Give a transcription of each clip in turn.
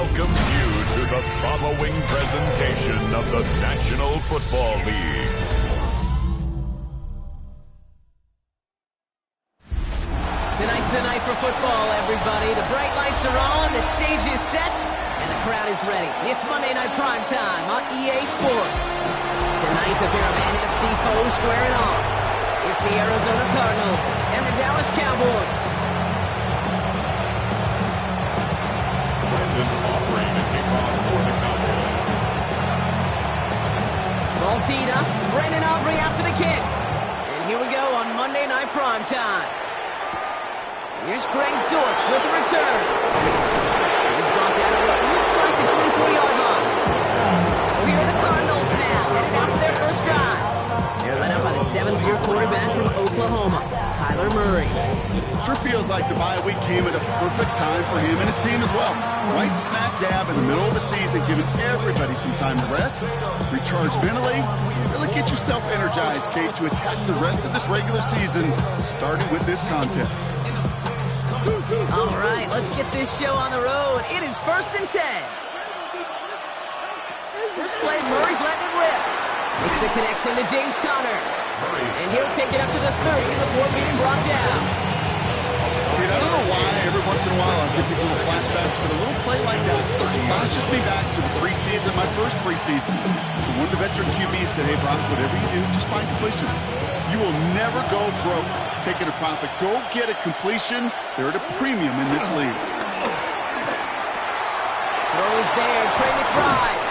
welcomes you to the following presentation of the National Football League. Tonight's the night for football, everybody. The bright lights are on, the stage is set, and the crowd is ready. It's Monday Night Prime Time on EA Sports. Tonight's a pair of NFC foes squaring off. It's the Arizona Cardinals and the Dallas Cowboys. Ball teed up, Brandon Aubrey out for the kick. And here we go on Monday Night Prime Time. Here's Greg Dortch with the return. He's brought down at what looks like the 24-yard line. Here are the Cardinals now, headed out for their first drive. They're led up by the seventh-year quarterback from Oklahoma, Kyler Murray. Sure feels like the bye week came at a perfect time for him and his team as well. Right smack dab in the middle of the season, giving everybody some time to rest, recharge mentally, really get yourself energized, Kate, to attack the rest of this regular season, starting with this contest. All right, let's get this show on the road. It is 1st and 10. First play, Murray's letting it rip. It's the connection to James Conner. And he'll take it up to the 30 before being brought down. Dude, I don't know why every once in a while I get these little flashbacks, but a little play like that just flashes me back to the preseason, my first preseason. When the veteran QB said, hey, Brock, whatever you do, just find completions. You will never go broke taking a profit. Go get a completion. They're at a premium in this league. Throw is there, Trey McBride.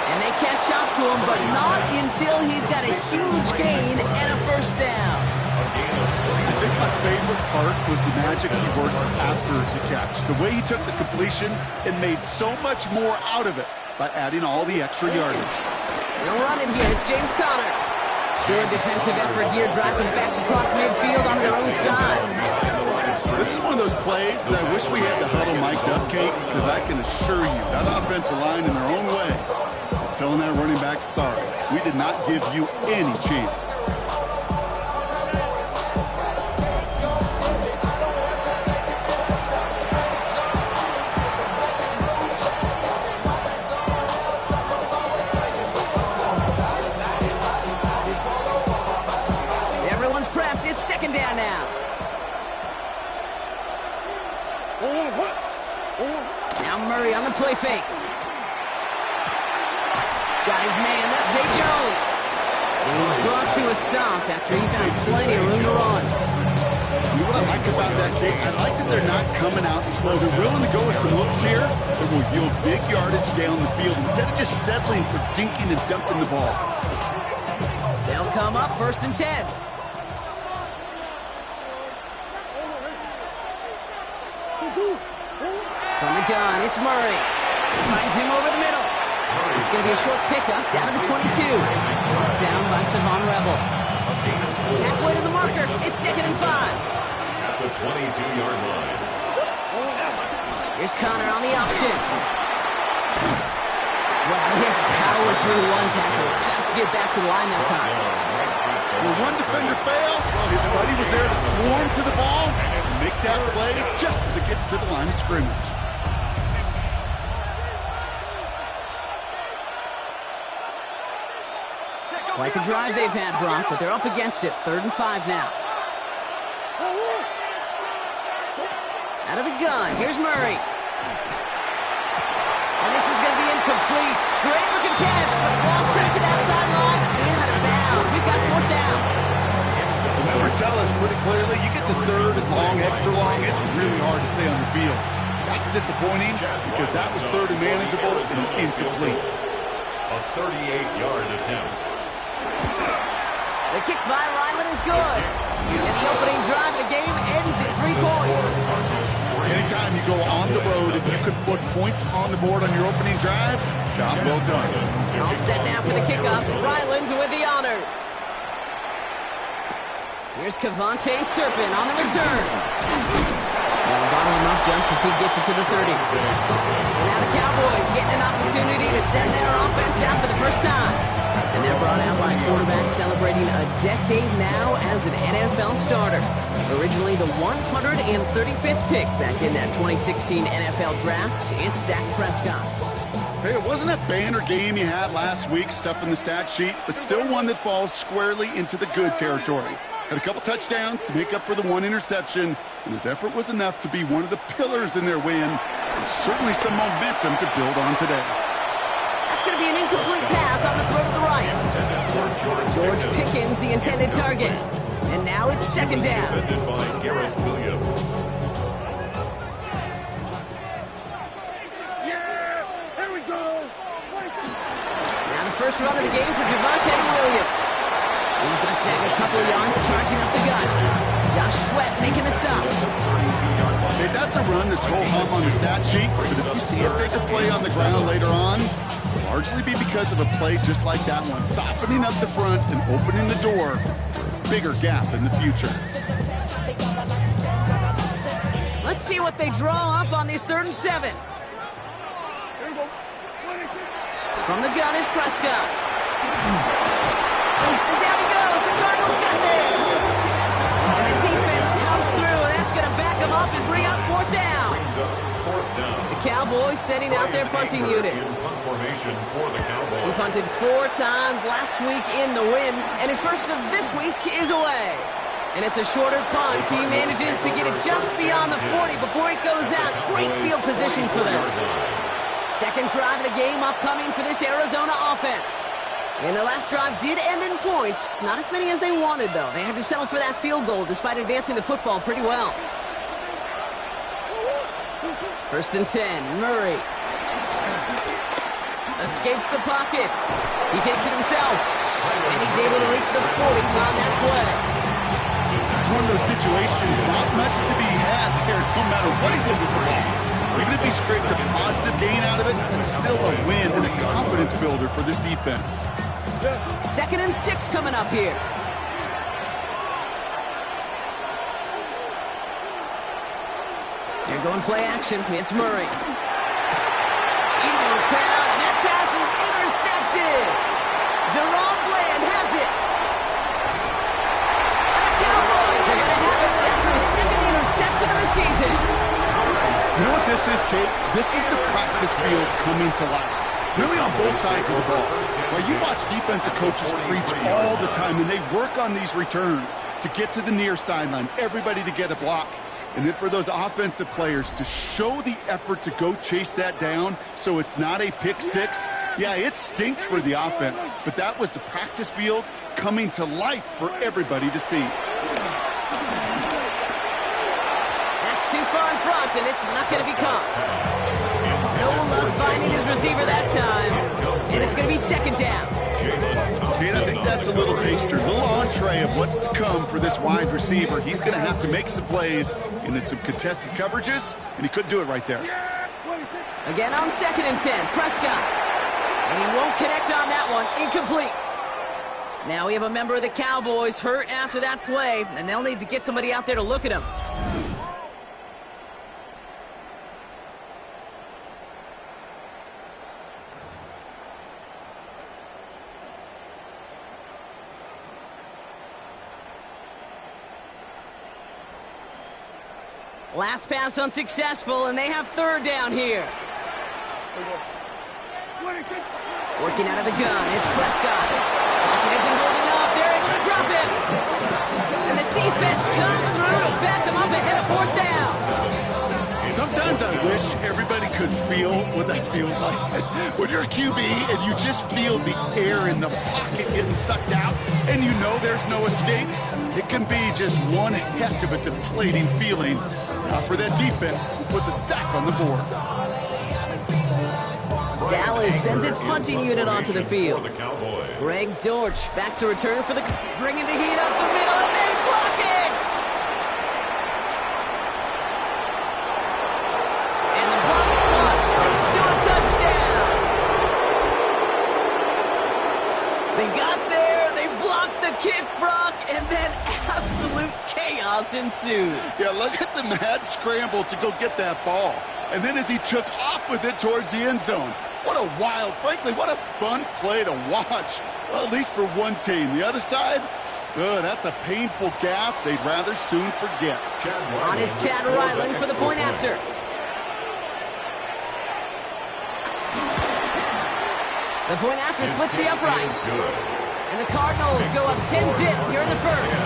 And they catch up to him, but not until he's got a huge gain and a first down. I think my favorite part was the magic he worked after the catch. The way he took the completion and made so much more out of it by adding all the extra yardage. They'll run it here. It's James Conner. Good defensive effort here. Drives him back across midfield on their own side. This is one of those plays that I wish we had the huddle mic'd up, Kate, because I can assure you that offensive line in their own way is telling that running back, sorry, we did not give you any chance. Second down now. Now Murray on the play fake. Got his man, that's Zay Jones. And he's brought to a stop after he found plenty of room to run. You know what I like about that, Kate? I like that they're not coming out slow. They're willing to go with some looks here that will yield big yardage down the field instead of just settling for dinking and dumping the ball. They'll come up 1st and 10. From the gun, it's Murray. Finds him over the middle. It's going to be a short pickup down to the 22. Down by Savon Rebel. Halfway to the marker. It's 2nd and 5. At the 22-yard line. Here's Conner on the option. Well, he had to power through one tackle just to get back to the line that time. When one defender failed, well, his buddy was there to swarm to the ball and make that play just as it gets to the line of scrimmage. Quite the drive they've had, Brock, but they're up against it. 3rd and 5 now. Out of the gun, here's Murray. And this is going to be incomplete. Great looking catch, but the ball's tracked to that sideline and out of bounds. We've got 4th down. The numbers tell us pretty clearly, you get to 3rd and long, extra long, it's really hard to stay on the field. That's disappointing because that was 3rd and manageable and incomplete. A 38-yard attempt. The kick by Ryland is good. And the opening drive of the game ends at 3 points. Anytime you go on the road, if you could put points on the board on your opening drive, job well done. All set now for the kickoff. Ryland with the honors. Here's Cavante Turpin on the return. They'll bottle him up just as he gets it to the 30. And now the Cowboys getting an opportunity to send their offense out for the first time. And they're brought out by a quarterback celebrating a decade now as an NFL starter. Originally the 135th pick back in that 2016 NFL draft, it's Dak Prescott. Hey, it wasn't a banner game you had last week, stuff in the stat sheet, but still one that falls squarely into the good territory. Had a couple touchdowns to make up for the one interception, and his effort was enough to be one of the pillars in their win. And certainly some momentum to build on today. That's going to be an incomplete pass on the throw to the right. George Pickens, the intended target. And now it's second down. First run of the game for Javonte Williams. He's going to snag a couple of yards, charging up the gut. Josh Sweat making the stop. Hey, that's a run that's whole hum on the stat sheet, but if you see a bigger play on the ground later on, it'll largely be because of a play just like that one, softening up the front and opening the door for a bigger gap in the future. Let's see what they draw up on this 3rd and 7. From the gun is Prescott. And down he goes. The Cardinals got this. And the defense comes through, and that's going to back them up and bring up 4th down. The Cowboys sending out their punting unit. He punted 4 times last week in the win, and his first of this week is away. And it's a shorter punt. He manages to get it just beyond the 40 before it goes out. Great field position for them. Second drive of the game upcoming for this Arizona offense. And the last drive did end in points. Not as many as they wanted, though. They had to settle for that field goal despite advancing the football pretty well. 1st and 10, Murray. Escapes the pocket. He takes it himself. And he's able to reach the 40 on that play. It's one of those situations, not much to be had there, no matter what he did with the ball. Even if he scraped a positive gain out of it, it's still a win and a confidence builder for this defense. 2nd and 6 coming up here. They're going play action. It's Murray. Into a crowd, and that pass is intercepted. Jerome Bland has it. And the Cowboys are going to have it after his 2nd interception of the season. You know what this is, Kate? This is the practice field coming to life. Really on both sides of the ball. While you watch defensive coaches preach all the time, and they work on these returns to get to the near sideline, everybody to get a block. And then for those offensive players to show the effort to go chase that down so it's not a pick six. Yeah, it stinks for the offense, but that was the practice field coming to life for everybody to see. Too far in front, and it's not going to be caught. No luck finding his receiver that time, and it's going to be 2nd down. And I think that's a little taster, a little entree of what's to come for this wide receiver. He's going to have to make some plays into some contested coverages, and he couldn't do it right there. Again on 2nd and 10, Prescott. And he won't connect on that one, incomplete. Now we have a member of the Cowboys hurt after that play, and they'll need to get somebody out there to look at him. Last pass unsuccessful, and they have 3rd down here. Working out of the gun, it's Prescott. Pocket isn't holding up. They're able to drop him. And the defense comes through to back them up ahead of 4th down. Sometimes I wish everybody could feel what that feels like. When you're a QB and you just feel the air in the pocket getting sucked out and you know there's no escape, it can be just one heck of a deflating feeling for that defense who puts a sack on the board. Dallas sends its punting unit onto the field. Greg Dortch back to return for the... bringing the heat up the middle, and they block it! And the block leads to a touchdown! They got there, they blocked the kick, Brock, and then absolute chaos ensued. Yeah, look at the mad scramble to go get that ball. And then as he took off with it towards the end zone. What a wild, frankly, what a fun play to watch. Well, at least for one team. The other side, that's a painful gaffe they'd rather soon forget. On is Chad Ryland for the point after. The point after splits the uprights. And the Cardinals go up 10-zip here in the first.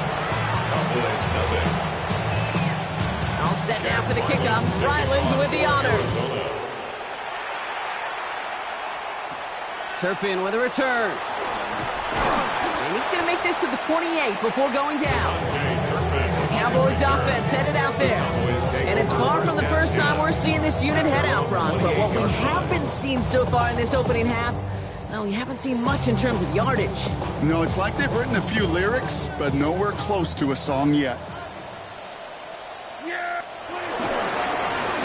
All set now for the kickoff. Ryland with the honors. Turpin with a return. And he's going to make this to the 28 before going down. The Cowboys offense headed out there. And it's far from the first time we're seeing this unit head out, Brock. But what we haven't seen so far in this opening half, well, we haven't seen much in terms of yardage. No, it's like they've written a few lyrics, but nowhere close to a song yet.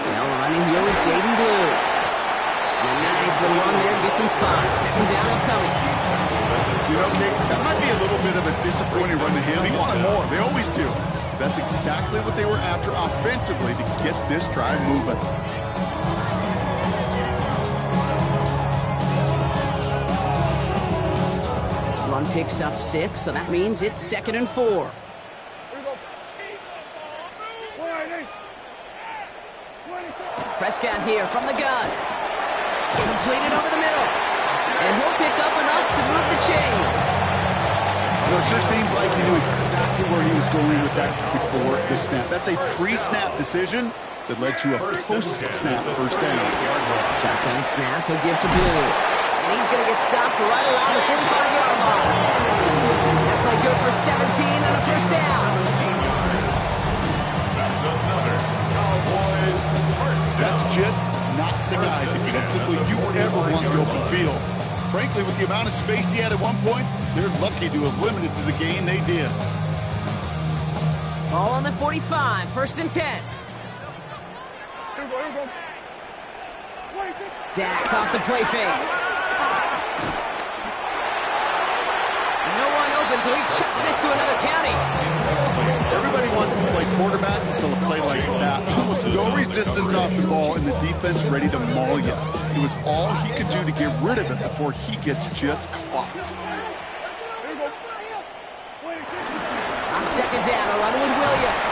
Now running here with Jaden Blue. And a nice little run there gets him 5. Second down upcoming. You know, Kate, that might be a little bit of a disappointing run to him. He wanted more. They always do. That's exactly what they were after offensively to get this drive moving. Run picks up 6, so that means it's 2nd and 4. Prescott here from the gun. Completed over the middle. And he'll pick up enough to move the chains. Well, it sure seems like he knew exactly where he was going with that before the snap. That's a pre-snap decision that led to a post-snap first down. Shotgun snap, he'll give to Blue. And he's going to get stopped right around the 45-yard line. That play good for 17 and a first down. That's another Cowboys first down. That's just not the guy defensively you ever want the open field. Frankly, with the amount of space he had at one point, they're lucky to have limited to the gain they did. Ball on the 45, 1st and 10. Dak off the play fake. No one open, so he chucks this to another county. Everybody wants to play quarterback until a play like that. Almost no resistance off the ball and the defense ready to maul you. It was all he could do to get rid of it before he gets just clocked. On 2nd down, a run with Williams.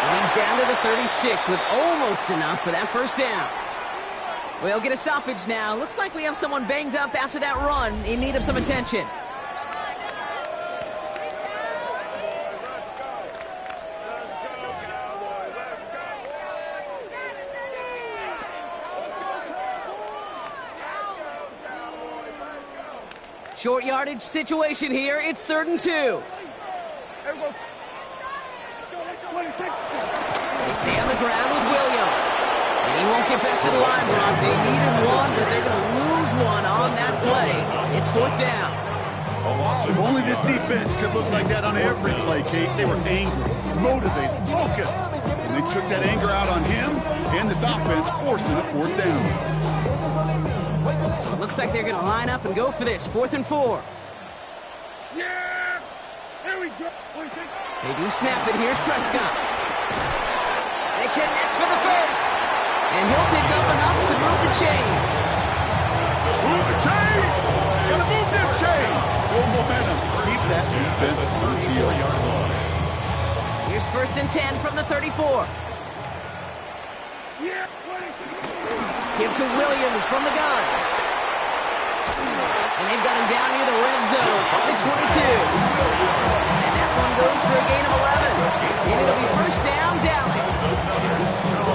And he's down to the 36 with almost enough for that first down. We'll get a stoppage now. Looks like we have someone banged up after that run in need of some attention. Short yardage situation here. It's 3rd and 2. They stay on the ground with Williams. And he won't get back to the line, Brock. They needed one, but they're going to lose one on that play. It's 4th down. If only this defense could look like that on every play, Kate. They were angry, motivated, focused. And they took that anger out on him and this offense, forcing a 4th down. So it looks like they're going to line up and go for this. 4th and 4. Yeah! Here we go. They do snap it. Here's Prescott. They connect for the first. And he'll pick up enough to move the chains. Move the chains! Gotta move them chains! Full momentum. Keep that defense on its heels. Here's 1st and 10 from the 34. Yeah! Give to Williams from the gun. And they've got him down near the red zone at the 22. And that one goes for a gain of 11. And it'll be 1st down, Dallas.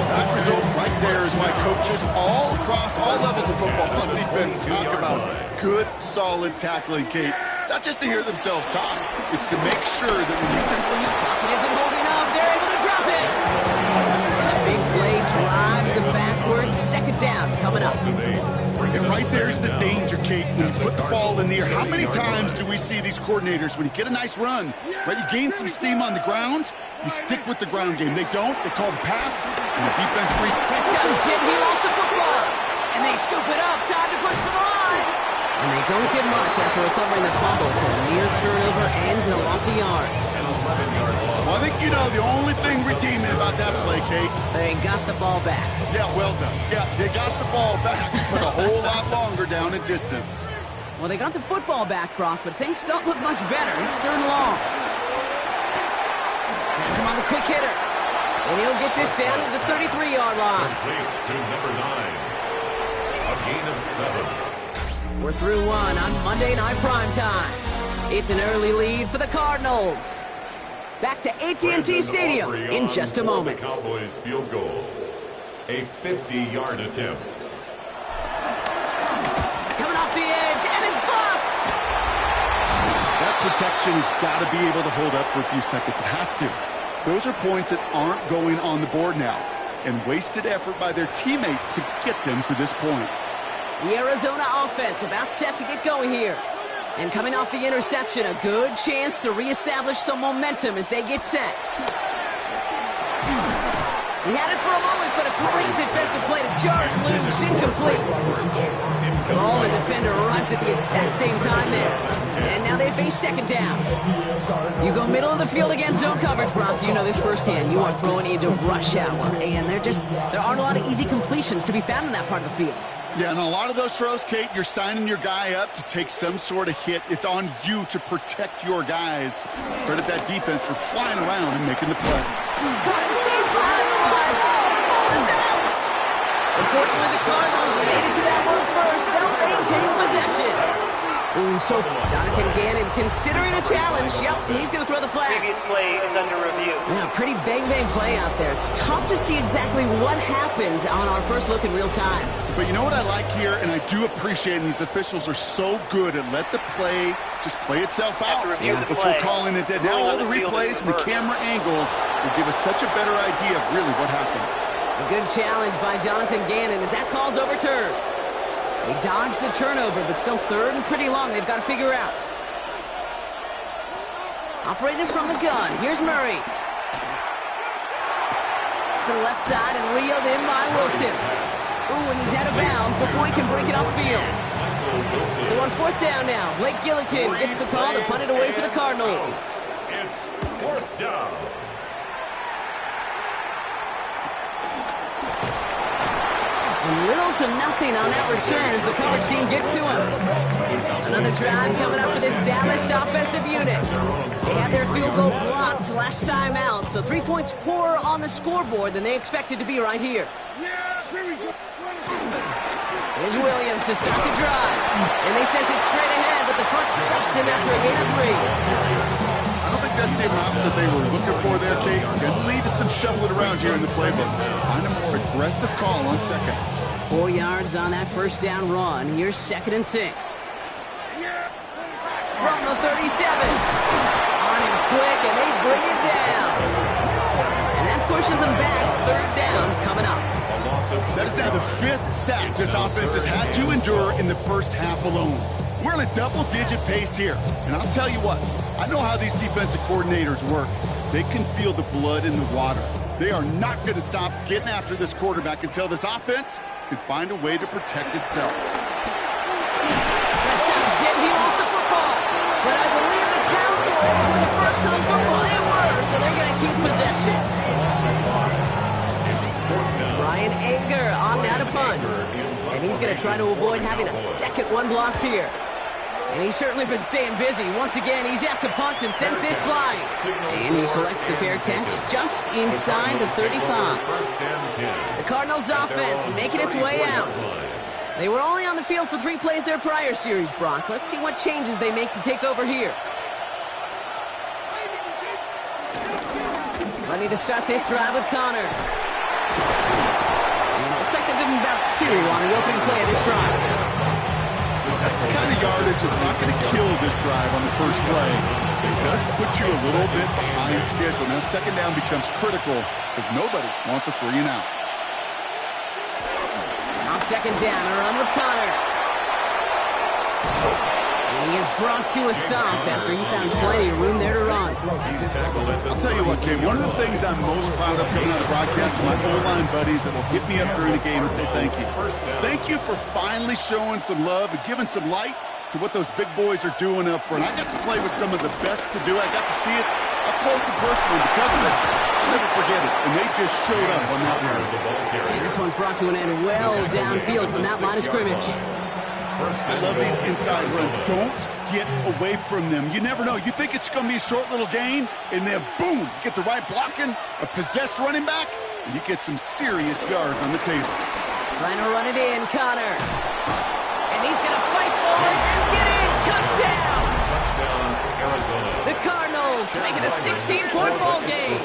That result right there is why coaches all across all levels of football on defense talk about good, solid tackling, Kate. It's not just to hear themselves talk. It's to make sure that when you complete, Pocket isn't holding up. They're able to drop it. And the big play drives them backwards. 2nd down coming up. and right there is the danger, Kate, when you put the ball in the air. How many times do we see these coordinators, when you get a nice run, right, you gain some steam on the ground, you stick with the ground game. They don't. They call the pass, and the defense Prescott is hit. He lost the football. And they scoop it up. Time to push for the line. And they don't get much after recovering the fumble, so a near turnover ends in a loss of yards. Well, I think think you know the only thing redeeming about that play, Kate. They got the ball back. Yeah, well done. Yeah, they got the ball back, but a whole lot longer down in distance. Well, they got the football back, Brock, but things don't look much better. It's 3rd and long. Has him on the quick hitter. And he'll get this down to the 33-yard line. Complete to number 9. A gain of 7. We're through one on Monday Night Primetime. It's an early lead for the Cardinals. Back to AT&T Stadium in just a moment. The Cowboys field goal. A 50-yard attempt. Coming off the edge, and it's blocked! That protection has got to be able to hold up for a few seconds. It has to. Those are points that aren't going on the board now, and wasted effort by their teammates to get them to this point. The Arizona offense about set to get going here. And coming off the interception, a good chance to reestablish some momentum as they get set. He had it for a moment, but a great defensive play to charge loose, incomplete. Ball and defender arrived at the exact same time there. And now they face 2nd down. You go middle of the field against zone coverage, Brock. You know this firsthand. You are throwing into rush hour. And there aren't a lot of easy completions to be found in that part of the field. Yeah, and a lot of those throws, Kate, you're signing your guy up to take some sort of hit. It's on you to protect your guys. Credit that defense for flying around and making the play. Got him deep behind the line. Oh, the ball is out! Unfortunately, the Cardinals made it to that one first. They'll maintain possession. Ooh, so Jonathan Gannon considering a challenge. Yep, he's going to throw the flag. Previous play is under review. Yeah, pretty bang-bang play out there. It's tough to see exactly what happened on our first look in real time. But you know what I like here, and I do appreciate, and these officials are so good at let the play just play itself out before calling it dead. Now all the replays and the camera angles will give us such a better idea of really what happened. A good challenge by Jonathan Gannon as that call's overturned. They dodged the turnover, but still 3rd and pretty long. They've got to figure out. Operating from the gun. Here's Murray. To the left side and reeled in by Wilson. Ooh, and he's out of bounds before he can break it upfield. So on 4th down now, Blake Gillikin gets the call to punt it away for the Cardinals. It's 4th down. Little to nothing on that return as the coverage team gets to him. Another drive coming up for this Dallas offensive unit. They had their field goal blocked last time out, so 3 points poorer on the scoreboard than they expected to be right here. Here's Williams to start the drive. And they sent it straight ahead, but the front stops him after a gain of 3. I don't think that's the amount that they were looking for there, Kate. Going to lead to some shuffling around here in the playbook. Find a more aggressive call on 2nd. 4 yards on that 1st down run. Here's 2nd and 6. From the 37. On him quick, and they bring it down. And that pushes them back. 3rd down coming up. That is now the 5th sack this offense has had to endure in the first half alone. We're on a double-digit pace here. And I'll tell you what, I know how these defensive coordinators work. They can feel the blood in the water. They are not going to stop getting after this quarterback until this offense can find a way to protect itself. Prescott's in. He lost the football. But I believe the Cowboys were the first to the football. They were, so they're going to keep possession. Ryan Anger on now to punt. And he's going to try to avoid having a second one blocked here. And he's certainly been staying busy. Once again, he's out to punt and sends this flying. And he collects the fair catch just inside the 35. The Cardinals offense making its way out. They were only on the field for 3 plays their prior series, Brock. Let's see what changes they make to take over here. Ready to start this drive with Connor. Looks like they're giving about 2 on the opening play of this drive. That's the kind of yardage that's not going to kill this drive on the first play. It does put you a little bit behind schedule. Now 2nd down becomes critical because nobody wants a 3 and out. On 2nd down, a run with Connor. And he is brought to a stop after he found plenty of room there to run. I'll tell you what, Kate, one of the things I'm most proud of coming out of the broadcast are my O-line buddies that will hit me up during the game and say thank you. Thank you for finally showing some love and giving some light to what those big boys are doing up front. I got to play with some of the best to do it. I got to see it up close and personal. Because of it, I'll never forget it. And they just showed up on that one. And this one's brought to an end well downfield from that line of scrimmage. I love these inside runs. Don't get away from them. You never know. You think it's going to be a short little gain, and then boom, you get the right blocking, a possessed running back, and you get some serious yards on the table. Trying to run it in, Connor. And he's going to fight forward and get in. Touchdown! The Cardinals to make it a 16-point ball game.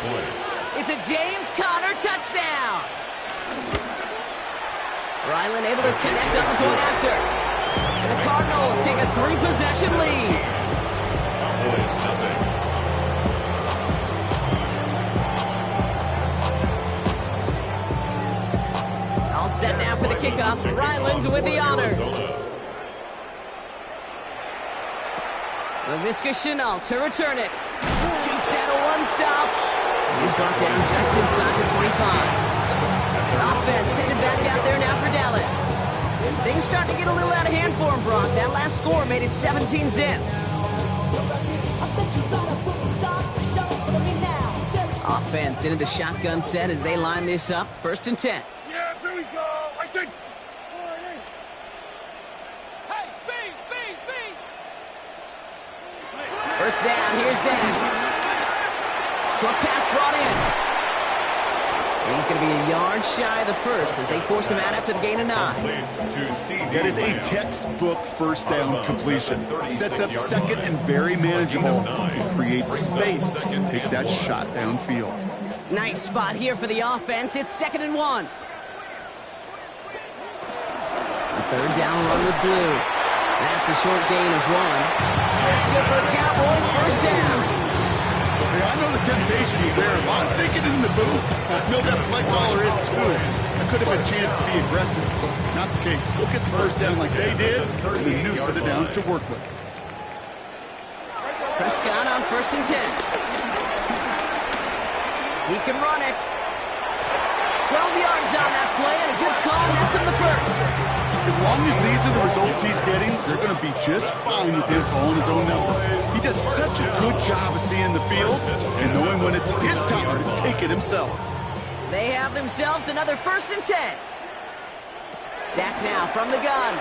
It's a James Conner touchdown. Ryland able to connect on the point after. And the Cardinals take a 3-possession lead. All set now for the kickoff. Ryland with the honors. Laviska Shenault to return it. Jukes out a one-stop. He's brought down just inside the 25. Offense headed back out there now for Dallas. Things starting to get a little out of hand for him, Brock. That last score made it 17-zip. Offense into the shotgun set as they line this up. 1st and 10. Yeah, here we go. I think. Hey, B. First down, here's Dan. Short pass brought in. He's going to be a yard shy of the first as they force him out after the gain of 9. That is a textbook first down completion. Sets up second and very manageable. Creates space to take that shot downfield. Nice spot here for the offense. It's 2nd and 1. A 3rd down run with Blue. That's a short gain of 1. That's good for the Cowboys. 1st down. Hey, I know the temptation is there. If I'm thinking in the booth, I know that play caller is too. That could have been a chance to be aggressive. Not the case. We'll get the first down like they did, and a new set of downs to work with. Prescott on 1st and 10. He can run it. 12 yards on that play, and a good call nets him the first. As long as these are the results he's getting, they're going to be just fine with him calling his own number. He does such a good job of seeing the field and knowing when it's his time to take it himself. They have themselves another 1st and 10. Dak now from the gun.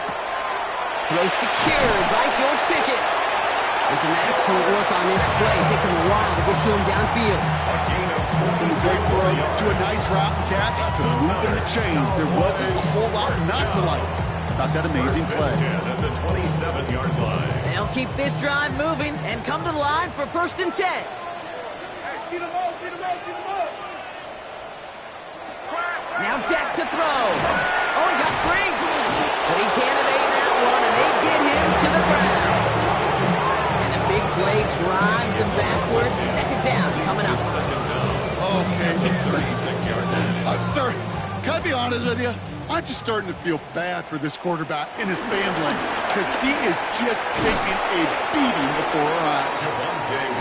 Throw secured by George Pickett. And some excellent work on this play. It takes him a while to get to him downfield. From a great throw to a nice route and catch to moving the chains. There wasn't a whole lot not to like about that amazing play. They'll keep this drive moving and come to the line for 1st and 10. Hey, see the ball. Now Dak to throw. Oh, he got free. But he can't evade that one, and they get him to the ground. And the big play drives them backwards. 2nd down coming up. Okay. Can I be honest with you? I'm just starting to feel bad for this quarterback and his family because he is just taking a beating before our eyes.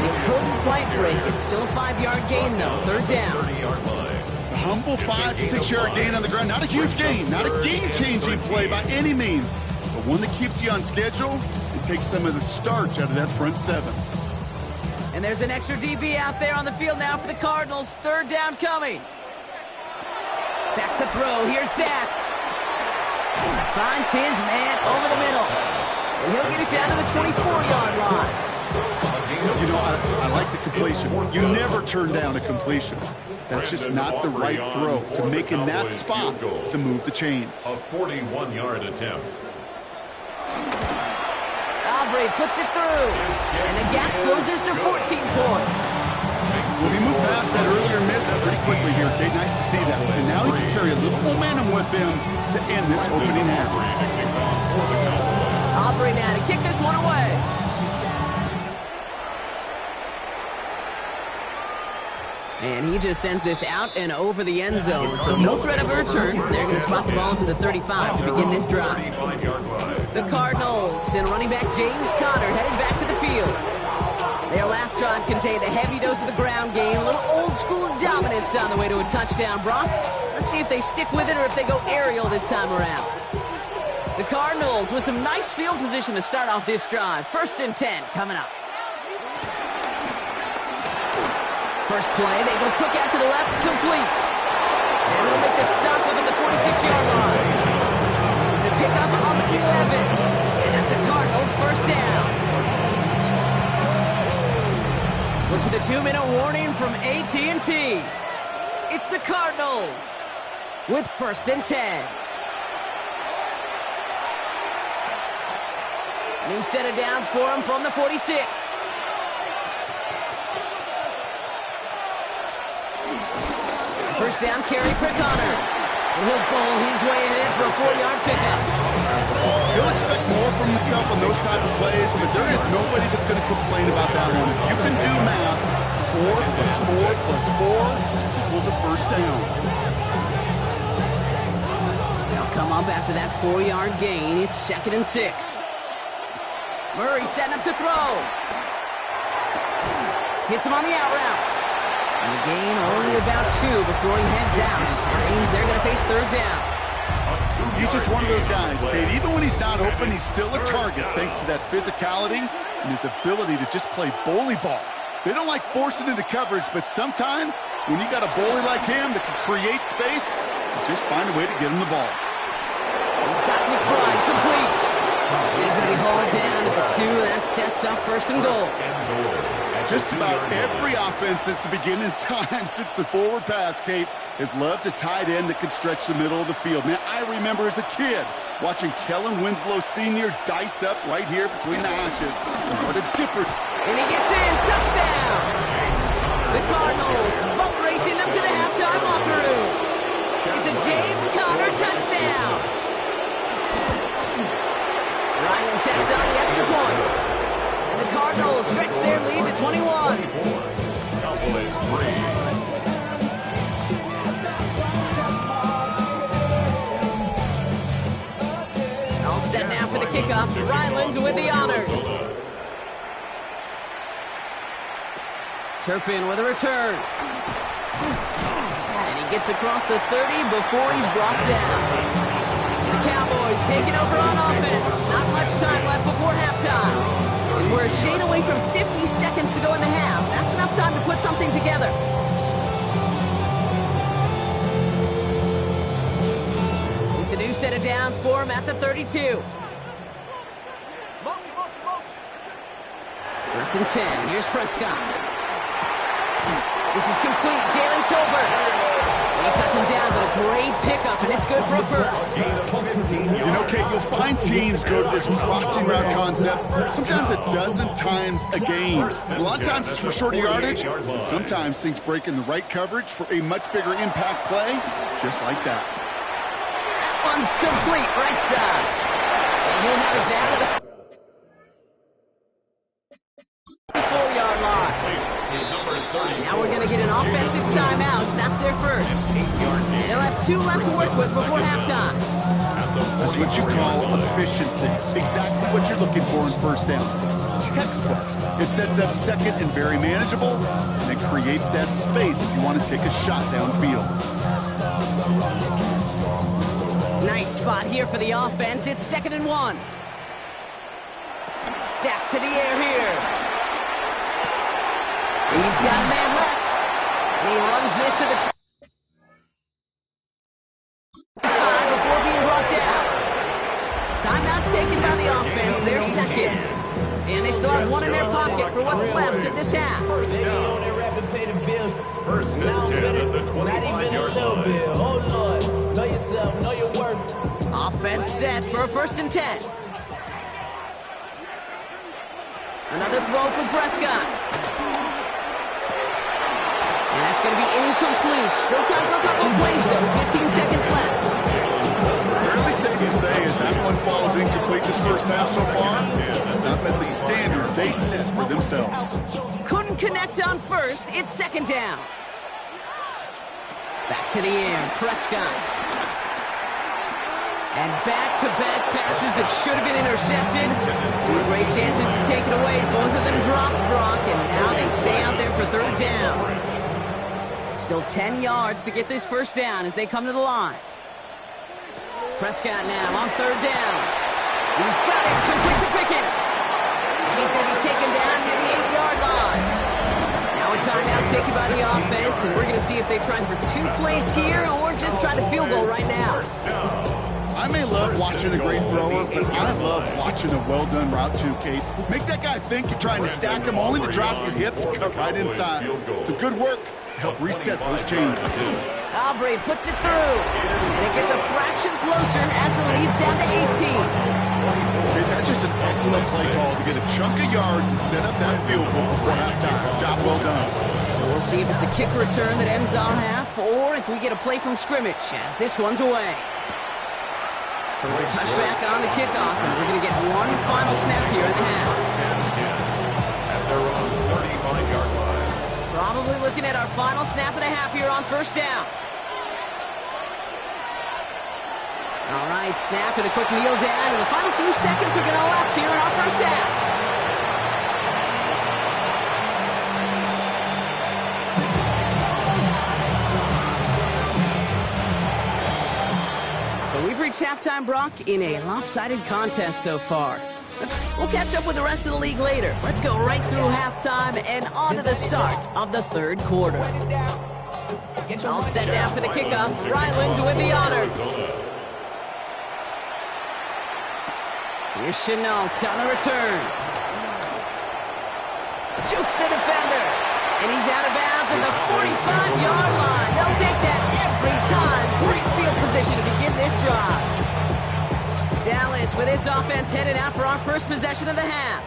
He couldn't quite break it. Still a 5-yard gain, though. 3rd down. A humble 5-6-yard gain on the ground. Not a huge gain. Not a game-changing play by any means. But one that keeps you on schedule and takes some of the starch out of that front 7. And there's an extra DB out there on the field now for the Cardinals. 3rd down coming. Back to throw. Here's Dak. Finds his man over the middle. And he'll get it down to the 24-yard line. You know, I like the completion. You never turn down a completion. That's just not the right throw to make in that spot to move the chains. A 41-yard attempt. Aubrey puts it through. And the gap closes to 14 points. Well, he moved past that earlier miss pretty quickly here, Kate. Nice to see that. And now he can carry a little momentum with him to end this opening half. Aubrey now to kick this one away. And he just sends this out and over the end zone. So no threat of a return. They're going to spot the ball into the 35 to begin this drive. The Cardinals and running back James Conner headed back to the field. Their last drive contained a heavy dose of the ground game, a little old-school dominance on the way to a touchdown. Brock, let's see if they stick with it or if they go aerial this time around. The Cardinals with some nice field position to start off this drive. 1st and 10 coming up. First play, they go quick out to the left, complete. And they'll make the stop up at the 46-yard line. It's a pickup of 11. And that's a Cardinals first down. We're to the 2-minute warning from AT&T. It's the Cardinals with first and 10. New set of downs for him from the 46. First down carry for Connor. And he'll bowl his way in for a 4-yard pickup. He'll expect more from himself on those type of plays, but there is nobody that's going to complain about that one. If you can do math, 4 plus 4 plus 4 equals a first down. They'll come up after that 4-yard gain. It's 2nd and 6. Murray setting up to throw. Hits him on the out route. And the gain only about 2 before he heads out. That means they're going to face third down. He's just one of those guys, Kate. Even when he's not open, he's still a target thanks to that physicality and his ability to just play bully ball. They don't like forcing into coverage, but sometimes when you got a bully like him that can create space, you just find a way to get him the ball. He's got McBride complete. He's going to be hauled down at the 2. That sets up first and goal. Just about every offense since the beginning of time, since the forward pass, Kate, has loved a tight end that can stretch the middle of the field. Man, I remember as a kid watching Kellen Winslow Sr. dice up right here between the hashes. What a difference. And he gets in. Touchdown. The Cardinals boat racing them to the halftime locker room. It's a James Conner touchdown. Ryan tacks on the extra point. And the Cardinals stretch their lead to 21. Couple is 3. All set now for the kickoff. Ryland with the honors. Turpin with a return. And he gets across the 30 before he's brought down. The Cowboys taking over on offense. Not much time left before halftime. And we're a shade away from 50 seconds to go in the half. That's enough time to put something together. It's a new set of downs for him at the 32. First and 10. Here's Prescott. This is complete. Jalen Tolbert. He touched him down, but a great pickup, and it's good for a first. You know, Kate, you'll find teams go to this crossing route concept sometimes a dozen times a game. And a lot of times it's for shorter yardage, and sometimes things break in the right coverage for a much bigger impact play, just like that. That one's complete, right side. And he'll have it down to the 4-yard line. Now we're going to get an offensive timeout. That's their first. They'll have 2 left to work with before halftime. That's what you call efficiency. Exactly what you're looking for in first down. Textbook. It sets up second and very manageable, and it creates that space if you want to take a shot downfield. Nice spot here for the offense. It's 2nd and 1. Dak to the air here. He's got a man left. And he runs this to the 5 before being brought down. Timeout taken by the offense. They're second. And they still have 1 in their pocket for what's left of this half. First down. First and 10 at the 25-yard line. Oh, Lord. Know yourself. Know your worth. Offense set for a 1st and 10. Another throw for Prescott. And that's going to be incomplete. Still time for a couple of plays, though. 15 seconds left. Fairly safe to say as that one falls incomplete this first half so far. It's not met the standard they set for themselves. Couldn't connect on first. It's 2nd down. Back to the air. Prescott. And back-to-back passes that should have been intercepted. 2 great chances to take it away. Both of them dropped Gronk, and now they stay out there for 3rd down. Still 10 yards to get this first down as they come to the line. Prescott now on 3rd down. He's got it. Complete to Pickens. And he's going to be taken down near the 8-yard line. Now a timeout taken by the offense, and we're going to see if they try for 2 plays here or just try the field goal right now. I may love watching a great thrower, but I love watching a well-done route too, Kate. Make that guy think you're trying to stack him only to drop your hips and cut right inside. Some good work to help reset those chains. Aubrey puts it through, and it gets a fraction closer as the lead's down to 18. Okay, that's just an excellent play call to get a chunk of yards and set up that field goal before halftime. Job well done. We'll see if it's a kick return that ends our half, or if we get a play from scrimmage, as this one's away. So it's a touchback on the kickoff, and we're going to get one final snap here in the half. At their own 35-yard line. Probably looking at our final snap of the half here on first down. All right, snap and a quick kneel down, and the final few seconds are going to elapse here in our first half. So we've reached halftime, Brock, in a lopsided contest so far. We'll catch up with the rest of the league later. Let's go right through halftime and on to the start of the third quarter. All set down for the kickoff. Ryland with the honors. Here's Chenault on the return. Juke the defender. And he's out of bounds at the 45-yard line. They'll take that every time. Great field position to begin this drive. Dallas with its offense headed out for our first possession of the half.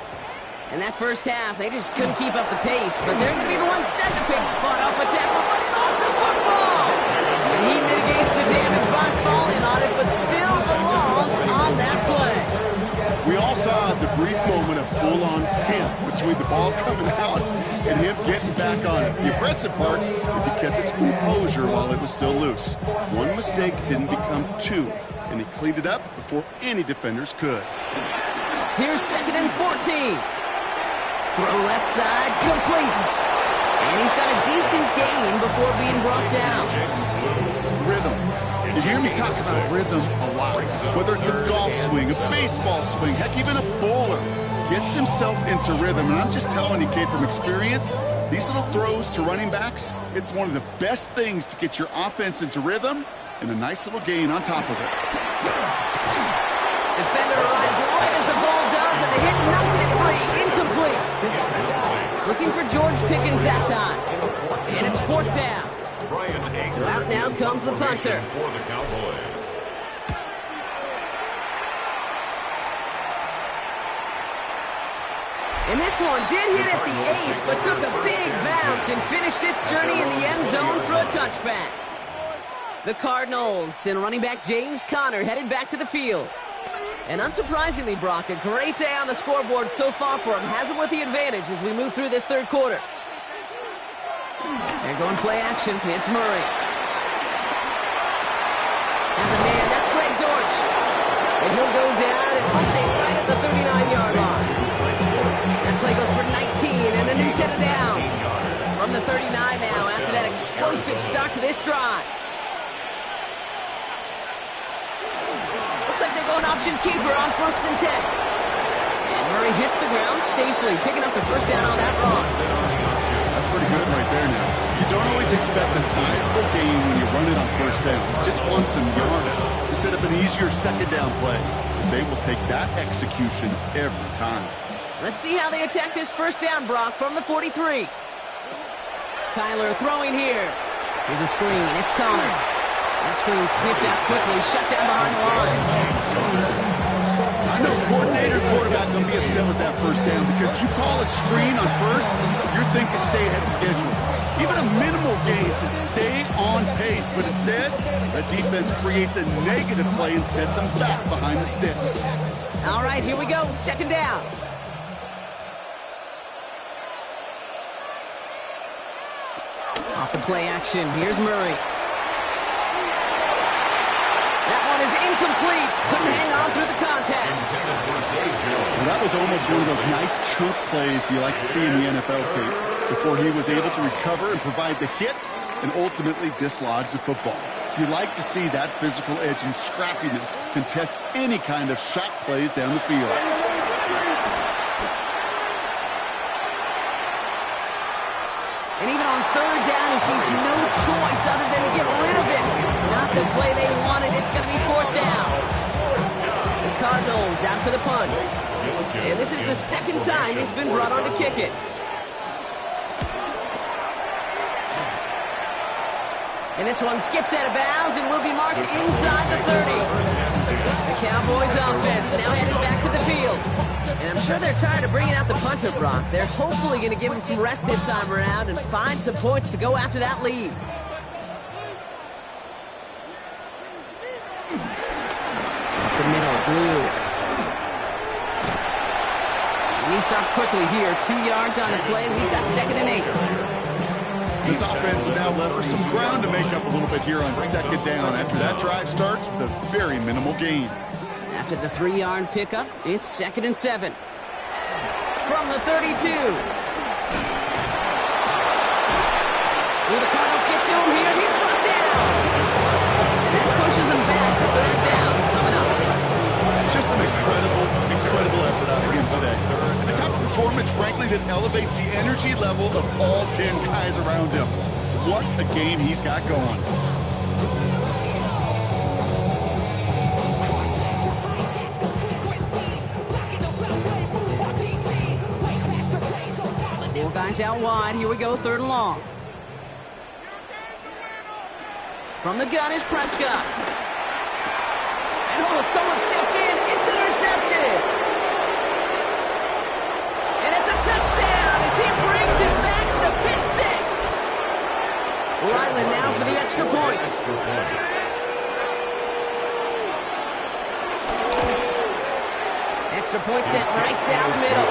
In that first half, they just couldn't keep up the pace, but they're going to be the ones set to pick fought off a tackle, but he lost the football! And he mitigates the damage by falling on it, but still a loss on that play. We all saw the brief moment of full-on pimp between the ball coming out and him getting back on it. The impressive part is he kept his composure while it was still loose. One mistake didn't become two, and he cleaned it up before any defenders could. Here's 2nd and 14. Throw left side, complete. And he's got a decent gain before being brought down. Rhythm. You hear me talk about rhythm a lot. Whether it's a golf swing, a baseball swing, heck, even a bowler gets himself into rhythm. And I'm just telling you, Kate, from experience, these little throws to running backs, it's one of the best things to get your offense into rhythm and a nice little gain on top of it. Defender arrives right as the ball does, and the hit knocks it free. Incomplete. Looking for George Pickens that time. And it's 4th down. So out now comes the punter. For the Cowboys. And this one did hit at the 8, but took a big bounce and finished its journey in the end zone for a touchback. The Cardinals and running back James Conner headed back to the field. And unsurprisingly, Brock, a great day on the scoreboard so far for him. Has him with the advantage as we move through this third quarter. They're going play action. It's Murray. Has a man. That's Greg Dortch. And he'll go down, and we'll say right at the 39-yard line. That play goes for 19 and a new set of downs. From the 39 now after that explosive start to this drive. Looks like they're going option keeper on 1st and 10. And Murray hits the ground safely, picking up the first down on that run. That's pretty good right there now. You don't always expect a sizable gain when you run it on 1st down. Just want some yards to set up an easier 2nd down play. They will take that execution every time. Let's see how they attack this 1st down, Brock, from the 43. Kyler throwing here. Here's a screen. It's Conner. That screen sniffed out quickly, shut down behind the line. I know coordinator quarterback going to be upset with that 1st down because you call a screen on 1st, you're thinking stay ahead of schedule. Even a minimal gain to stay on pace, but instead, the defense creates a negative play and sets them back behind the sticks. All right, here we go. 2nd down. Off the play action, here's Murray. That one is incomplete. Couldn't hang on through the contact. Well, that was almost one of those nice chunk plays you like to see in the NFL, Kate, before he was able to recover and provide the hit and ultimately dislodge the football. You like to see that physical edge and scrappiness to contest any kind of shot plays down the field. And he third down. He sees no choice other than to get rid of it. Not the play they wanted. It's going to be fourth down. The Cardinals out for the punt. And this is the second time he's been brought on to kick it. And this one skips out of bounds and will be marked inside the 30. The Cowboys offense now headed back to the field. And I'm sure they're tired of bringing out the punter, Brock. They're hopefully going to give him some rest this time around and find some points to go after that lead. Up the middle, Blue. And he stops quickly here. 2 yards on the play. We've got 2nd and 8. This offense is now left for some ground to make up a little bit here on 2nd down after that drive starts with a very minimal gain. After the 3-yard pickup, it's 2nd and 7. From the 32. Will the Cardinals get to him here? He's brought down. And that pushes him back to 3rd down coming up. Just an incredible effort out of him today. And the type of performance, frankly, that elevates the energy level of all 10 guys around him. What a game he's got going. Four guys out wide. Here we go, 3rd and long. From the gun is Prescott. And oh, someone stepped in. It's intercepted. And it's a touchdown as he brings it back to the pick 6. Ryland now for the extra point. Extra point sent right down the middle.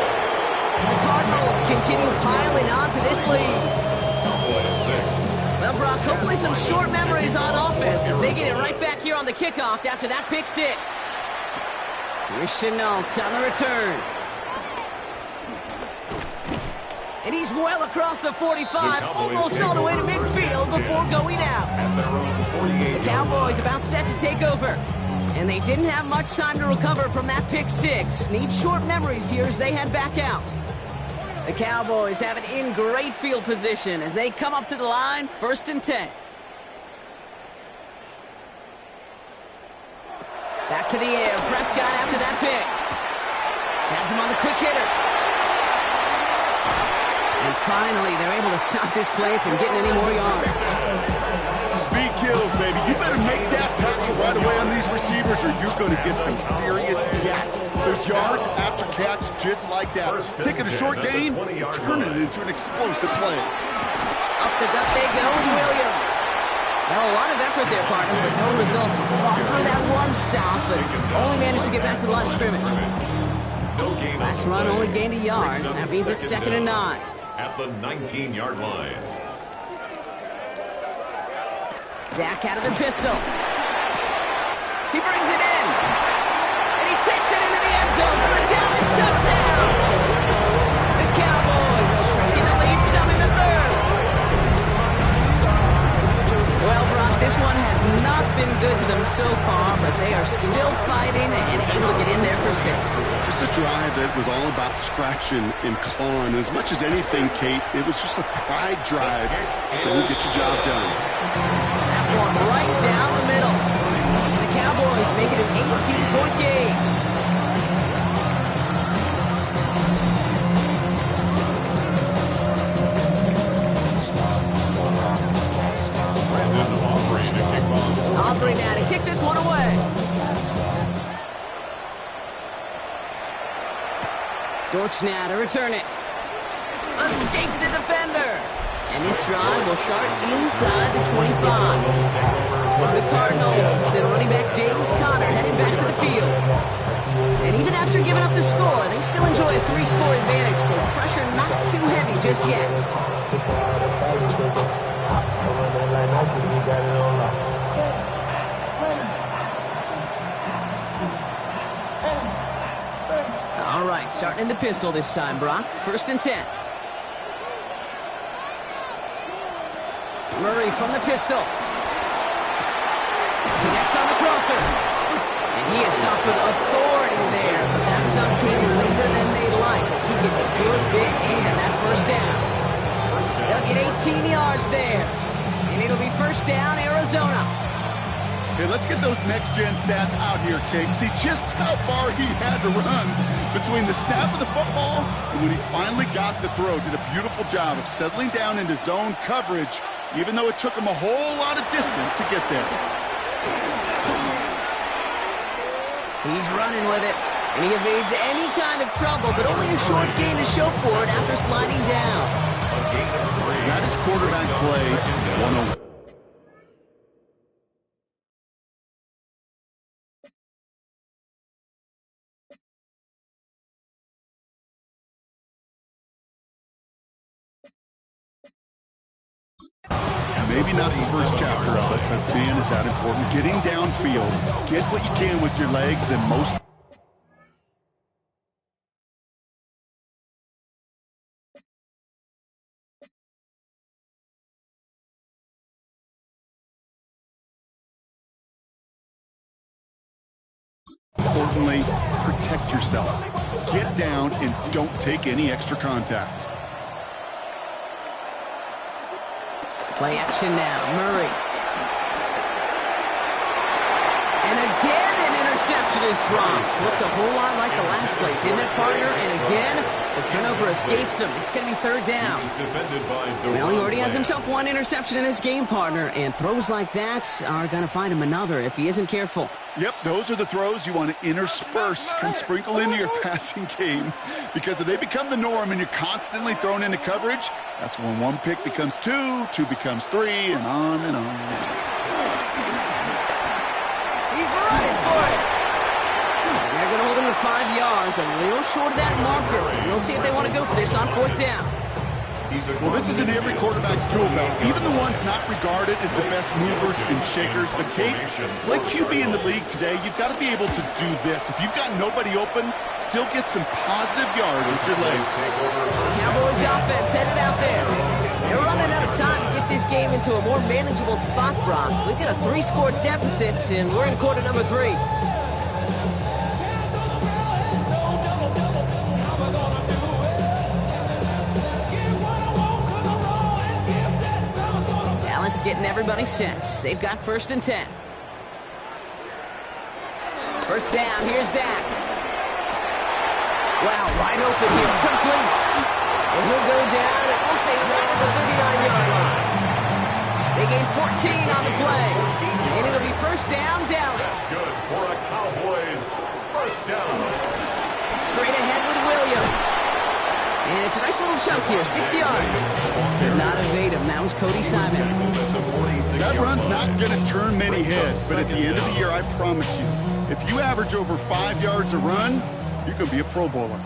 And the Cardinals continue piling on to this lead. Well, Brock, hopefully some short memories on offense as they get it right back here on the kickoff after that pick 6. Here's Chenault on the return. And he's well across the 45, almost all the way to midfield before going out. The Cowboys about set to take over. And they didn't have much time to recover from that pick 6. Need short memories here as they head back out. The Cowboys have it in great field position as they come up to the line, 1st and 10. Back to the air, Prescott after that pick. Has him on the quick hitter. And finally, they're able to stop this play from getting any more yards. Speed kills, baby. You better make that tackle right away on these receivers or you're going to get some serious yak. There's yards after catch just like that. Taking a short gain, turning it into an explosive play. Up the gut they go with Williams. Well, a lot of effort there, partner, but no results. Fought for that one stop, but only managed to get back to the line of scrimmage. Last run only gained a yard. That means it's 2nd and 9. At the 19-yard line. Dak out of the pistol. He brings it in. And he takes it into the end zone for a Dallas touchdown. The Cowboys in the lead some in the 3rd. Well, Brock, this one has not been good to them so far, but they are still fighting and able to get in there for 6. Just a drive that was all about scratching and clawing. As much as anything, Kate, it was just a pride drive to go get your job done. That one right down the middle. And the Cowboys make it an 18-point game. Aubrey now to kick this one away. Dortch now to return it. Escapes a defender. And this drive will start inside the 25. The Cardinals and running back James Conner heading back to the field. And even after giving up the score, they still enjoy a 3-score advantage, so pressure not too heavy just yet. All right, starting in the pistol this time, Brock. 1st and 10. Murray from the pistol. Connects on the crosser. And he is stopped with authority there, but that stop came later than they'd like as he gets a good bit and that 1st down. They'll get 18 yards there. And it'll be first down, Arizona. Hey, let's get those next-gen stats out here, Kate. See just how far he had to run between the snap of the football and when he finally got the throw. Did a beautiful job of settling down into zone coverage, even though it took him a whole lot of distance to get there. He's running with it, and he evades any kind of trouble, but only a short gain to show for it after sliding down. That is quarterback play 101. Maybe not the first chapter of it, but man, is that important. Getting downfield, get what you can with your legs, then most... Importantly, protect yourself. Get down and don't take any extra contact. Play action now, Murray. And again, an interception is dropped. Looked a whole lot like the last play, didn't it, partner? And again, the turnover escapes him. It's going to be third down. Well, he already has himself one interception in this game, partner, and throws like that are going to find him another if he isn't careful. Yep, those are the throws you want to intersperse and sprinkle into your passing game, because if they become the norm and you're constantly thrown into coverage, that's when one pick becomes two, two becomes three, and on and on. He's running for it. And they're going to hold him to 5 yards, a little short of that marker. We'll see if they want to go for this on fourth down. Well, this is in every quarterback's tool belt, even the ones not regarded as the best movers and shakers. But, Kate, to play QB in the league today, you've got to be able to do this. If you've got nobody open, still get some positive yards with your legs. Cowboys offense headed out there. They're running out of time to get this game into a more manageable spot, Brock. We've got a 3-score deficit, and we're in quarter number 3. Getting everybody set. They've got first and 10. First down, here's Dak. Wow, wide open here, complete. And he'll go down, and we'll say right at the 39-yard line. They gain 14 on the play. And it'll be first down, Dallas. Good for a Cowboys first down. Straight ahead with Williams. And it's a nice little chunk here, 6 yards. Did not evade him. That was Cody Simon. That run's not going to turn many heads, but at the end of the year, I promise you, if you average over 5 yards a run, you're going to be a Pro Bowler.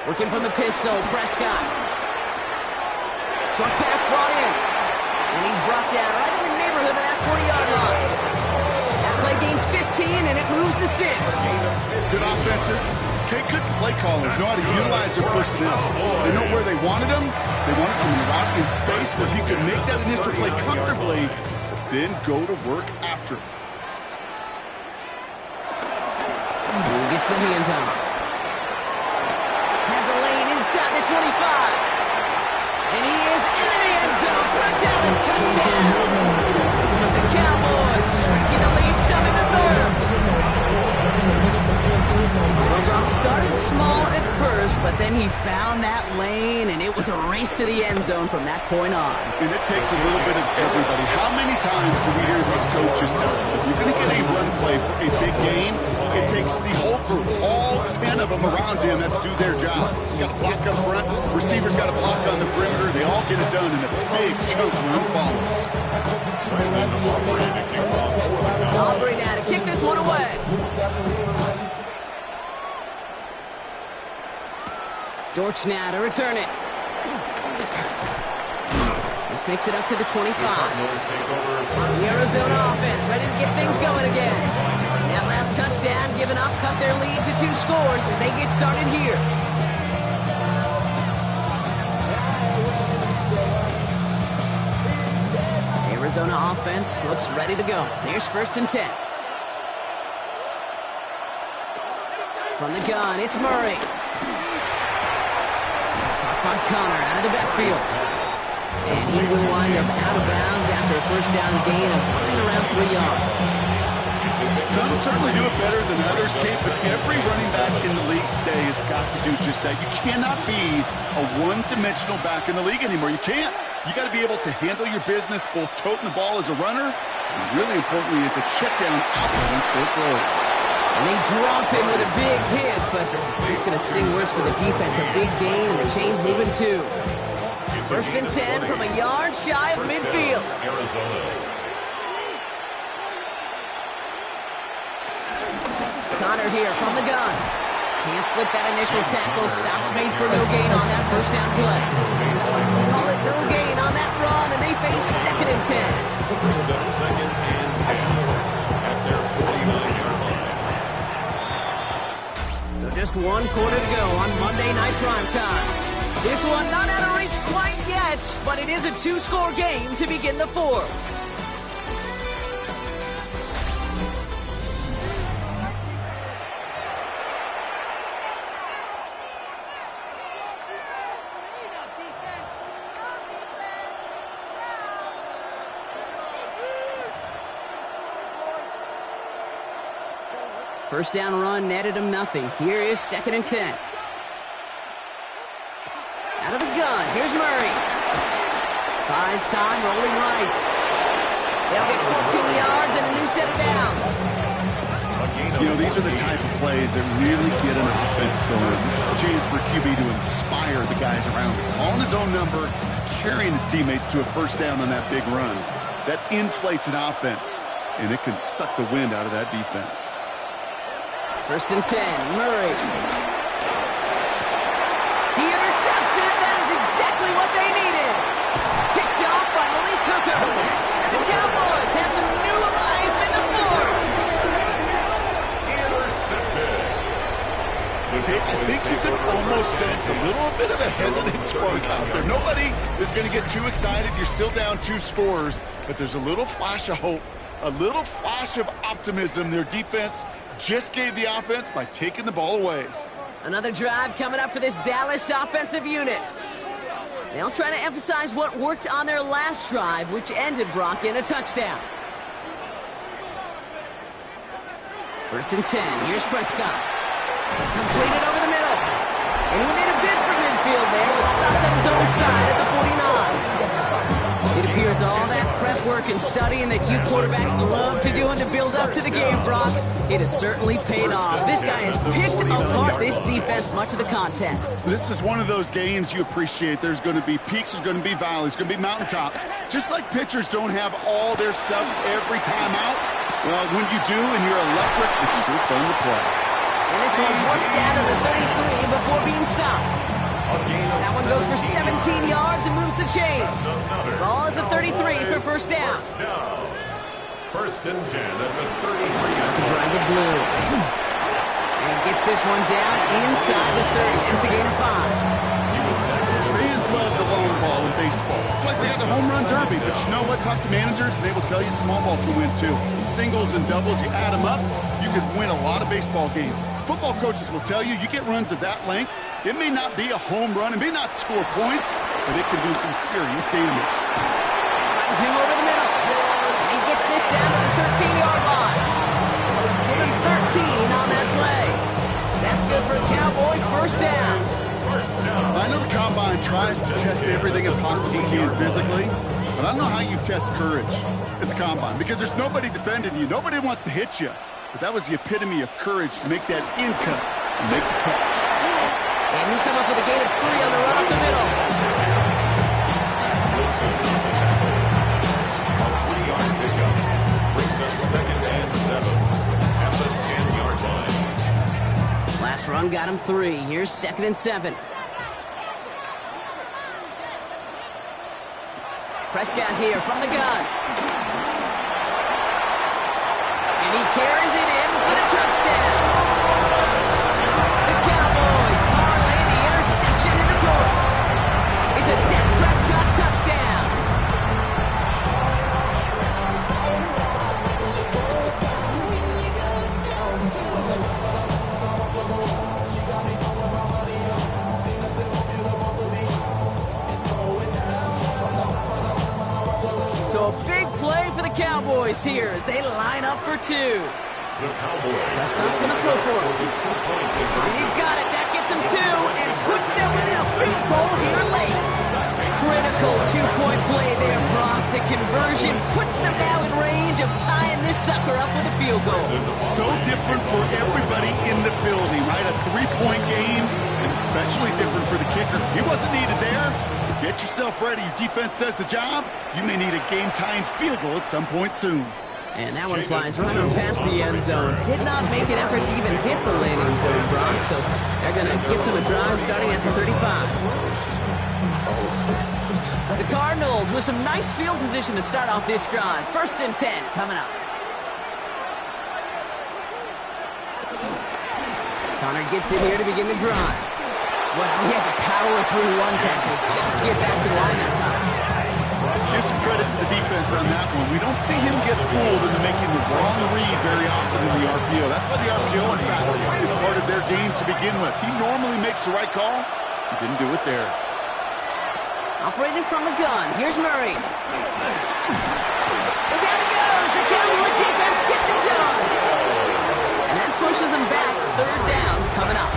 Working from the pistol, Prescott. Short pass brought in. And he's brought down right in the neighborhood of that 40-yard line. That play gains 15, and it moves the sticks. Good offenses. Good play callers know how to utilize their personnel. They know where they wanted them. They wanted them out in space where he could make that initial play comfortably, then go to work after. Who gets the hands on? Has a lane inside the 25. And he is into the end zone for a Dallas touchdown. The Cowboys get the lead 7-3. Brock started small at first, but then he found that lane, and it was a race to the end zone from that point on. And it takes a little bit of everybody. How many times do we hear these coaches tell us, if you're going to get a run play for a big game, it takes the whole group, all 10 of them around him have to do their job. He's got to block up front, receivers got to block on the perimeter, they all get it done, and a big chunk run follows. Aubrey now to kick this one away. Dortch now to return it. This makes it up to the 25. The Arizona offense ready to get things going again. That last touchdown given up cut their lead to 2 scores as they get started here. Arizona offense looks ready to go. Here's first and 10. From the gun, it's Murray. Connor out of the backfield. And he will wind up out of bounds after a first down gain of right around 3 yards. Some certainly do it better than others, Kate, but every running back in the league today has got to do just that. You cannot be a one-dimensional back in the league anymore. You can't. You got to be able to handle your business, both toting the ball as a runner, and really importantly as a check down outlet on short throws. And they drop him with a big hit, but it's going to sting worse for the defense. A big gain, and the chain's moving too. First and 10 from a yard shy of midfield. Connor here from the gun. Can't slip that initial tackle. Stops made for no gain on that first down play. Call it no gain on that run, and they face second and 10. Second and 10 at their 49-yard line. So just 1 quarter to go on Monday Night Primetime. This one not out of reach quite yet, but it is a 2-score game to begin the fourth. First down run netted him nothing. Here is second and 10. Out of the gun, here's Murray. Buys time, rolling right. They'll get 14 yards and a new set of downs. You know, these are the type of plays that really get an offense going. This is a chance for QB to inspire the guys around him. Calling his own number, carrying his teammates to a first down on that big run. That inflates an offense, and it can suck the wind out of that defense. First and 10, Murray. He intercepts it. That is exactly what they needed. Picked off by Malik Hooker. And the Cowboys have some new life in the fourth. I think you can almost sense a little bit of a hesitant spark out there. Nobody is going to get too excited. You're still down 2 scores, but there's a little flash of hope, a little flash of optimism. Their defense just gave the offense by taking the ball away. Another drive coming up for this Dallas offensive unit. They'll try to emphasize what worked on their last drive, which ended, Brock, in a touchdown. First and 10. Here's Prescott. Completed over the middle. And he made a bid for midfield there, but stopped on his own side at the 49. It appears all that prep work and studying that you quarterbacks love to do in the build-up to the game, Brock, it has certainly paid off. This guy has picked apart this defense much of the contest. This is one of those games you appreciate. There's going to be peaks, there's going to be valleys, there's going to be mountaintops. Just like pitchers don't have all their stuff every time out, well, when you do and you're electric, it's sure fun to play. And this one's worked down to the 33 before being stopped. That one goes for 17 yards and moves the chains. Ball at the 33 for first down. First and 10 at the 30. Start to drive the blue. And gets this one down inside the 30. It's a gain of 5. Fans love the long ball in baseball. It's like they got the home run derby, but you know what? Talk to managers, and they will tell you small ball can win too. Singles and doubles, you add them up, you can win a lot of baseball games. Football coaches will tell you, you get runs of that length, it may not be a home run, it may not score points, but it can do some serious damage. Finds him over the middle. And he gets this down to the 13-yard line. Give him 13 on that play. That's good for the Cowboys' first down. I know the Combine tries to test everything it possibly can physically, but I don't know how you test courage at the Combine because there's nobody defending you. Nobody wants to hit you. But that was the epitome of courage to make that in cut and make the catch. And he'll come up with a gain of 3 on the run up the middle. A 3-yard pickup brings up second and 7 at the 10-yard line. Last run got him 3. Here's second and 7. Prescott here from the gun. And he carries it in for the touchdown. The Cowboys parlay the interception into points. It's a Dak Prescott touchdown. So a big play for the Cowboys here as they line up for two. The Cowboys. Prescott's going to throw for it. He's got it. That gets him two and puts them within a field goal here late. Critical two-point play there, Brock. The conversion puts them now in range of tying this sucker up with a field goal. So different for everybody in the building, right? A three-point game, and especially different for the kicker. He wasn't needed there. Get yourself ready. Your defense does the job. You may need a game-tying field goal at some point soon. And that one flies right on past the end zone. Did not make an effort to even hit the landing zone, Brock. So they're going to gift him a drive starting at the 35. The Cardinals with some nice field position to start off this drive. 1st and 10 coming up. Connor gets in here to begin the drive. Well, he had to power through one tackle just to get back to the line that time. Give some credit to the defense on that one. We don't see him get fooled into making the wrong read very often in the RPO. That's why the RPO, in fact, is part of their game to begin with. He normally makes the right call. He didn't do it there. Operating from the gun. Here's Murray. And down he goes. The Cowboy defense gets it done. And that pushes them back. 3rd down coming up.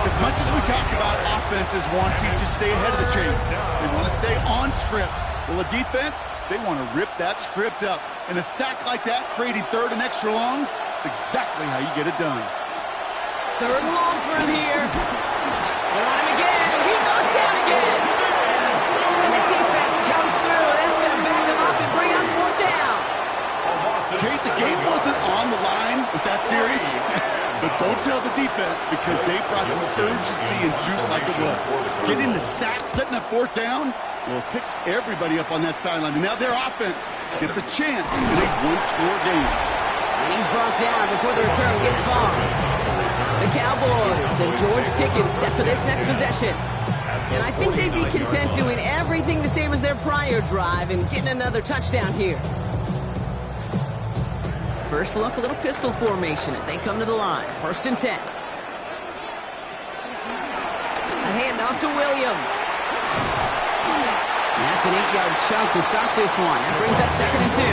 As much as we talk about offenses wanting to stay ahead of the chains, they want to stay on script. Well, a defense, they want to rip that script up. And a sack like that, creating 3rd and extra longs, it's exactly how you get it done. 3rd and long for him here. They want him again, and he goes down again. And the defense comes through. That's going to back him up and bring up 4th down. Kate, the game wasn't on the line with that series. But don't tell the defense because they brought the urgency and juice like it was. Getting the sack, setting that 4th down, well, it picks everybody up on that sideline. And now their offense gets a chance in a one-score game. And he's brought down before the return gets far. The Cowboys and George Pickens set for this next possession. And I think they'd be content doing everything the same as their prior drive and getting another touchdown here. First look, a little pistol formation as they come to the line. 1st and 10. A handoff to Williams. And that's an 8-yard chunk to start this one. That brings up 2nd and 2.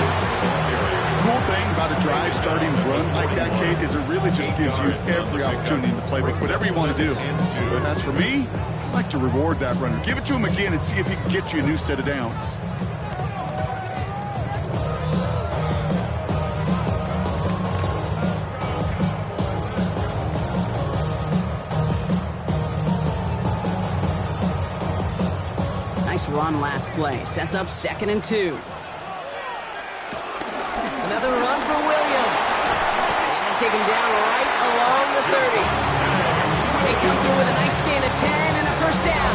Cool thing about a drive starting run like that, Kate, is it really just gives you every opportunity in the playbook, whatever you want to do. But as for me, I like to reward that runner. Give it to him again and see if he can get you a new set of downs. Run last play. Sets up 2nd and 2. Another run for Williams. And they take him down right along the 30. They come through with a nice gain of 10 and a 1st down.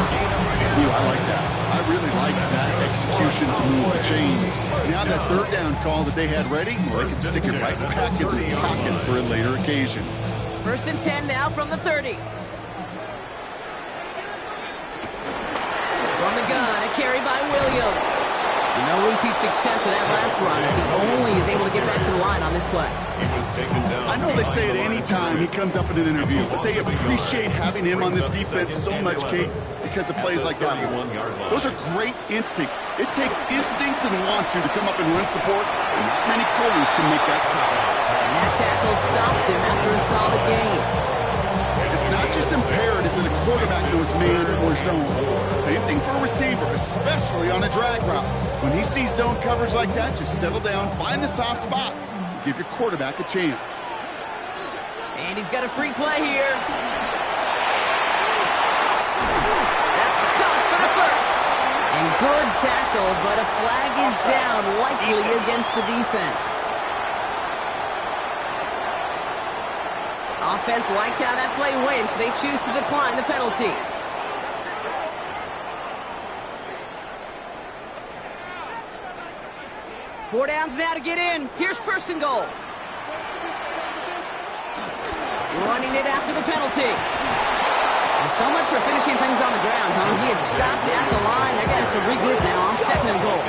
Ooh, I like that. I really like that execution to move the chains. Now that 3rd down call that they had ready, well, they can stick it right back in the pocket for a later occasion. 1st and 10 now from the 30. From the gun, a carry by Williams. No repeat success of that last run as he only is able to get back to the line on this play. He was taken down. I know they say it any time he comes up in an interview, but they appreciate having him on this defense so much, Kate, because of plays like that. Those are great instincts. It takes instincts and want to come up and run support, and not many corners can make that stop. And that tackle stops him after a solid gain. It's not just imperative that a quarterback knows man or zone. Same thing for a receiver, especially on a drag route. When he sees zone coverage like that, just settle down, find the soft spot, and give your quarterback a chance. And he's got a free play here. That's caught for the 1st. And good tackle, but a flag is down, likely against the defense. Offense liked how that play went, so they choose to decline the penalty. Four downs now to get in. Here's 1st and goal. Running it after the penalty. Well, so much for finishing things on the ground, huh? He is stopped at the line. They're going to have to regroup now on 2nd and goal.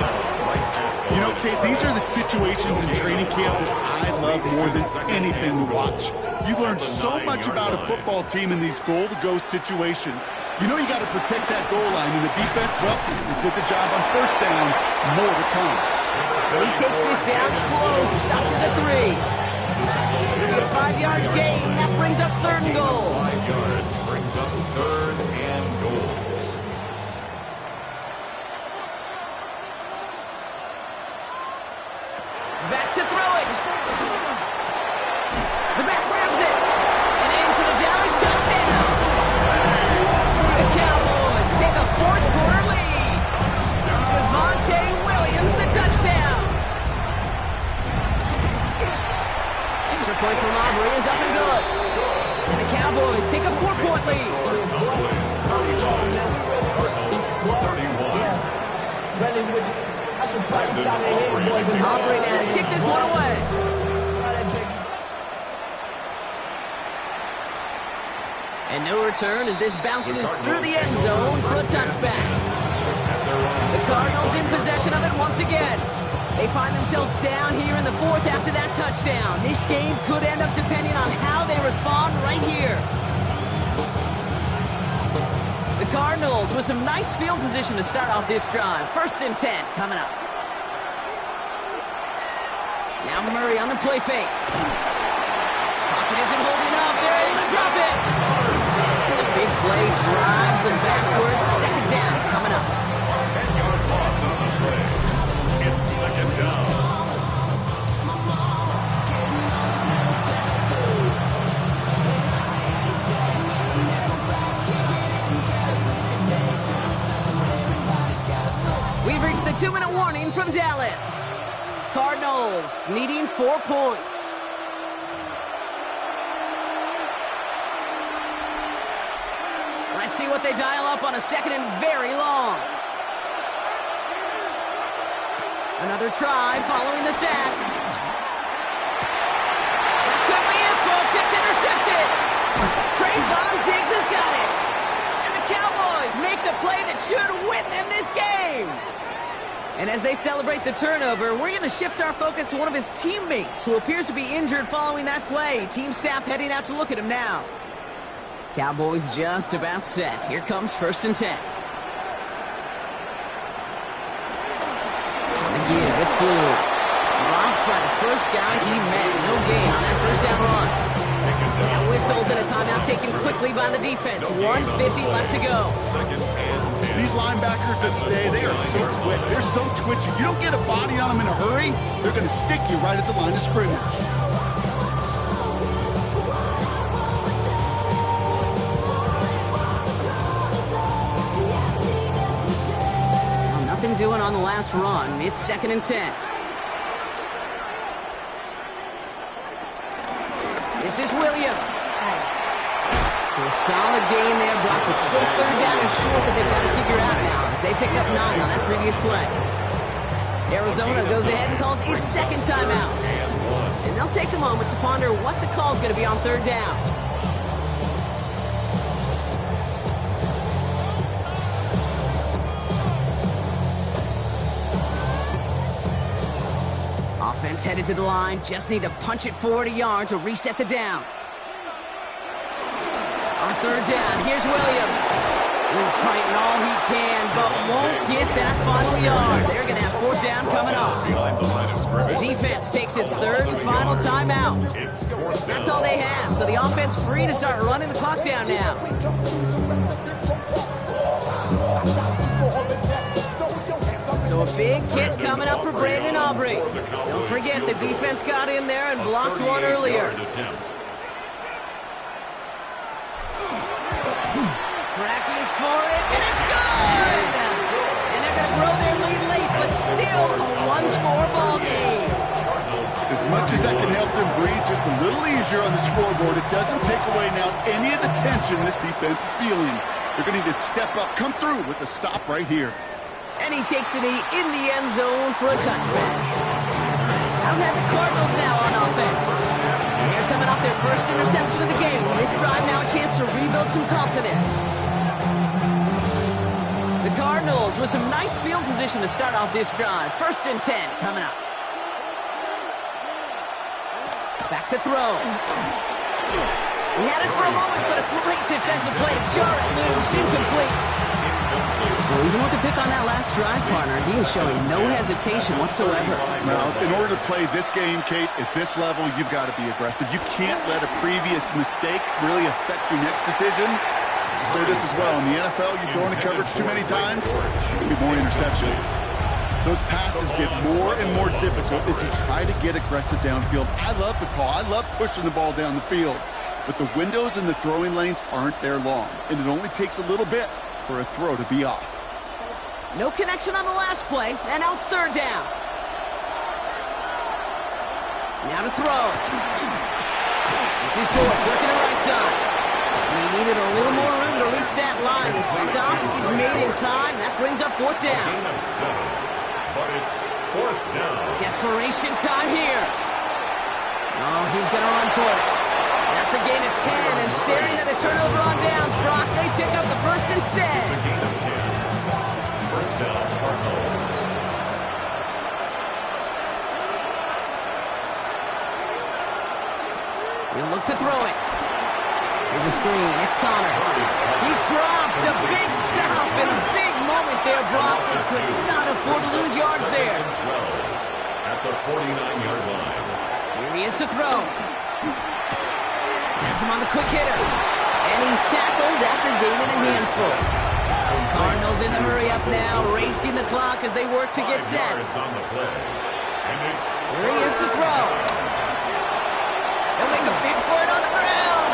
You know, Kate, these are the situations in training camp that I love more than anything to watch. You learn so much about a football team in these goal-to-go situations. You know you got to protect that goal line, and the defense, well, they did the job on 1st down. More to come. And he takes this down close, up to the 3. A 5-yard gain, that brings up 3rd and goal. 5 yards brings up 3rd and goal. Back to throw it. The back grabs it. And in for the Dallas touchdown. The Cowboys take a 4th quarter lead. Javonte Williams, the touchdown. Extra point from Aubrey is up and good. And the Cowboys take a 4-point lead. Aubrey now to kick this one away. And no return as this bounces through the end zone for a touchback. The Cardinals in possession of it once again. They find themselves down here in the 4th after that touchdown. This game could end up depending on how they respond right here. The Cardinals with some nice field position to start off this drive. 1st and 10 coming up. Now Murray on the play fake. Pocket isn't holding up. They're able to drop it. And the big play drives them backwards. 2nd down coming up. 10-yard loss on the play. It's 2nd down. We've reached the 2-minute warning from Dallas. Cardinals needing 4 points. Let's see what they dial up on a 2nd and very long. Another try following the sack. That could be it, folks. It's intercepted. Trayvon Diggs has got it. And the Cowboys make the play that should win them this game. And as they celebrate the turnover, we're going to shift our focus to one of his teammates who appears to be injured following that play. Team staff heading out to look at him now. Cowboys just about set. Here comes 1st and 10. Again, it's blue. Dropped by the first guy he met. No gain on that 1st down run. Now whistles and a timeout taken quickly by the defense. 1:50 left to go. 2nd and 10. These linebackers that stay, they are so quick. They're so twitchy. You don't get a body on them in a hurry, they're going to stick you right at the line of scrimmage. Nothing doing on the last run. It's 2nd and 10. This is Williams. So a solid gain there, Brock, but still 3rd down and short that they've got to figure out now as they pick up 9 on that previous play. Arizona goes ahead and calls its 2nd timeout. And they'll take a moment to ponder what the call is going to be on 3rd down. Offense headed to the line. Just need to punch it forward a yard to reset the downs. On 3rd down, here's Williams. He's fighting all he can, but won't get that final yard. They're going to have 4th down coming up. Behind the line of scrimmage. The defense takes its 3rd and final timeout. It's 4th down. That's all they have, so the offense free to start running the clock down now. So a big hit coming up for Brandon Aubrey. Don't forget, the defense got in there and blocked one earlier. Tracking for it, and it's good! And they're going to grow their lead late, but still a 1-score ball game. As much as that can help them breathe just a little easier on the scoreboard, it doesn't take away now any of the tension this defense is feeling. They're going to need to step up, come through with a stop right here. And he takes it in the end zone for a touchback. I've had the Cardinals now on offense. And they're coming off their first interception of the game. This drive now a chance to rebuild some confidence. The Cardinals with some nice field position to start off this drive. 1st and 10 coming up. Back to throw. He had it for a moment, but a great defensive play to jar it loose. Incomplete. Well, even with the pick on that last drive, partner, he is showing no hesitation whatsoever. Now, in order to play this game, Kate, at this level, you've got to be aggressive. You can't let a previous mistake really affect your next decision. I say this as well. In the NFL, you throw into coverage too many times, there'll be more interceptions. Those passes get more and more difficult as you try to get aggressive downfield. I love the call. I love pushing the ball down the field. But the windows in the throwing lanes aren't there long, and it only takes a little bit for a throw to be off. No connection on the last play, and now it's third down. Now to throw. This is George working the right side. And he needed a little more room to reach that line. The stop is made in time. That brings up fourth down. Gain of 7, but it's fourth down. Desperation time here. Oh, he's going to run for it. That's a gain of 10, and staring at a turnover on downs, Brock, they pick up the first instead. It's a gain of 10. First down, Cardinals. He'll look to throw it. Here's a screen. It's Connor. He's dropped. A big stop and a big moment there, Brock. They could not afford to lose yards there. 12 at the 49-yard line. Here he is to throw. Has him on the quick hitter. And he's tackled after gaining a handful. Cardinals in the hurry up now, racing the clock as they work to get 5 set. yards on the play. And it's Here he is to throw. They'll make a bid for it on the ground.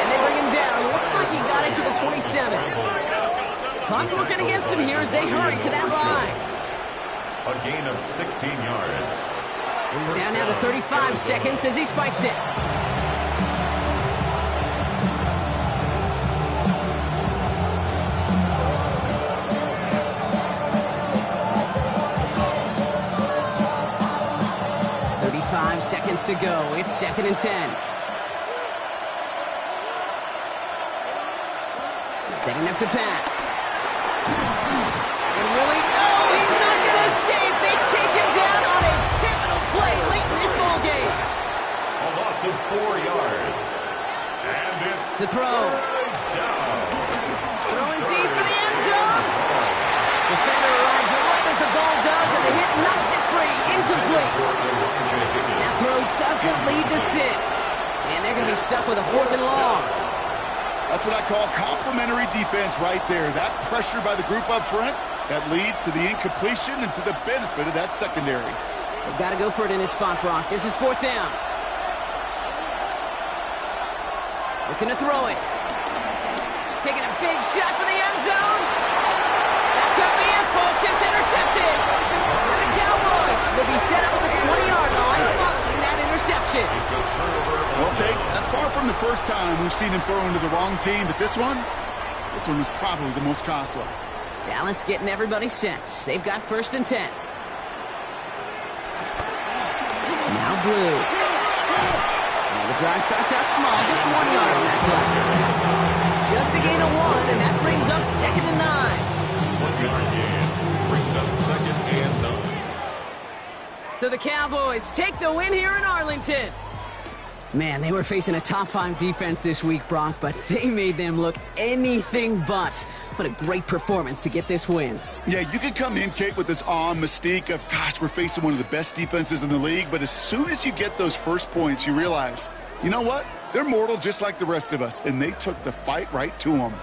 And they bring him down. Looks like he got it to the 27. Clock working against him here as they hurry to that line. a gain of 16 yards. And we're down now to 35 seconds as he spikes it. Seconds to go. It's 2nd and 10. Setting up to pass. And really, no, he's not going to escape. They take him down on a pivotal play late in this ball game. A loss of 4 yards. And it's To throw. down. Throwing deep for the end zone. Defender arrives right as the ball does, and the hit knocks it free. Incomplete. That throw doesn't lead to 6. And they're going to be stuck with a 4th and long. That's what I call complimentary defense right there. That pressure by the group up front, that leads to the incompletion and to the benefit of that secondary. They've got to go for it in this spot, Brock. This is 4th down. Looking to throw it. Taking a big shot for the end zone. That could be it, folks. It's intercepted. And the Cowboys will be set up at the 20-yard line following that interception. Okay, that's far from the first time we've seen him throw into the wrong team, but this one was probably the most costly. Dallas getting everybody set. They've got 1st and 10. Now Blue. Well, the drive starts out small, just 1 yard on that play. Just a gain of 1, and that brings up 2nd and 9. 1 yard gain. Brings up 2nd and 9. So the Cowboys take the win here in Arlington. Man, they were facing a top-5 defense this week, Brock, but they made them look anything but. What a great performance to get this win. Yeah, you could come in, Kate, with this awe and mystique of, gosh, we're facing one of the best defenses in the league, but as soon as you get those first points, you realize, you know what? They're mortal just like the rest of us, and they took the fight right to them.